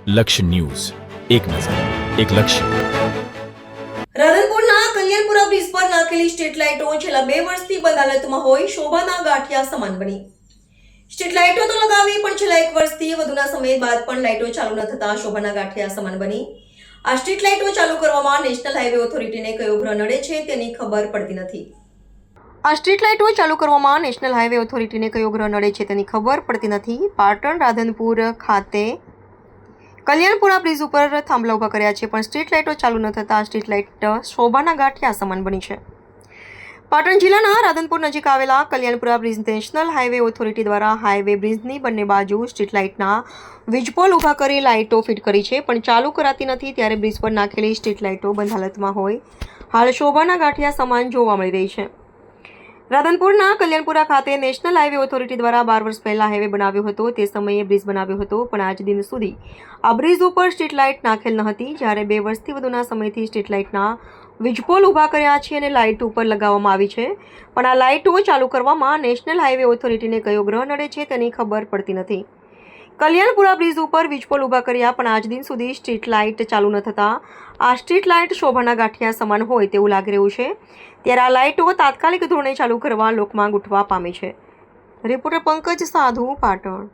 લક્ષ્ય ન્યૂઝ, એક નજર, એક લક્ષ્ય. રાધનપુરના કલ્યાણપુરા બ્રિજ પર નાખેલી સ્ટ્રીટ લાઇટો છેલ્લા 2 વર્ષથી બંધ હાલતમાં હોય શોભાના ગાંઠિયા સમાન બની. સ્ટ્રીટ લાઇટો તો લગાવી પણ છેલ્લા 1 વર્ષથી વધુના સમય બાદ પણ લાઇટો ચાલુ ન થતા શોભાના ગાંઠિયા સમાન બની. આ સ્ટ્રીટ લાઇટો ચાલુ કરવામાં નેશનલ હાઈવે ઓથોરિટીને કયો ગ્રહ નડે છે તેની ખબર પડતી નથી. આ સ્ટ્રીટ લાઇટો ચાલુ કરવામાં નેશનલ હાઈવે ઓથોરિટીને કયો ગ્રહ નડે છે તેની ખબર પડતી નથી. પાટણ રાધનપુર ખાતે કલ્યાણપુરા બ્રિજ ઉપર થાંભલા ઊભા કર્યા છે પણ સ્ટ્રીટ લાઇટો ચાલુ ન થતાં સ્ટ્રીટ લાઇટ શોભાના ગાંઠિયા સમાન બની છે. પાટણ જિલ્લાના રાધનપુર નજીક આવેલા Kalyanpura bridge national highway authority દ્વારા હાઈવે બ્રિજની બંને બાજુ સ્ટ્રીટ લાઇટના વીજપોલ ઊભા કરી લાઇટો ફિટ કરી છે પણ ચાલુ કરાતી નથી. ત્યારે બ્રિજ પર નાખેલી સ્ટ્રીટ લાઇટો બંધ હાલતમાં હોય હાલ શોભાના ગાંઠિયા સમાન જોવા મળી રહી છે. રાધનપુરના કલ્યાણપુરા ખાતે નેશનલ હાઈવે ઓથોરિટી દ્વારા 12 વર્ષ પહેલા હાઈવે બનાવ્યો હતો. તે સમયે બ્રિજ બનાવ્યો હતો પણ આજ દિન સુધી આ બ્રિજ ઉપર સ્ટ્રીટ લાઇટ નાખેલ ન હતી. જ્યારે 2 વર્ષથી વધુના સમયથી સ્ટ્રીટ લાઇટના વીજપોલ ઊભા કર્યા છે અને લાઇટ ઉપર લગાવવામાં આવી છે પણ આ લાઇટો ચાલુ કરવામાં નેશનલ હાઈવે ઓથોરિટીને કયો ગ્રહ નડે છે તેની ખબર પડતી નથી. કલ્યાણપુરા બ્રિજ ઉપર વીજપોલ ઊભા કર્યા પણ આજ દિન સુધી સ્ટ્રીટ લાઇટ ચાલુ ન થતાં આ સ્ટ્રીટ લાઇટ શોભાના ગાંઠિયા સમાન હોય તેવું લાગી રહ્યું છે. ત્યારે આ લાઇટો તાત્કાલિક ધોરણે ચાલુ કરવા લોકમાંગ ઉઠવા પામી છે. રિપોર્ટર પંકજ સાધુ, પાટણ.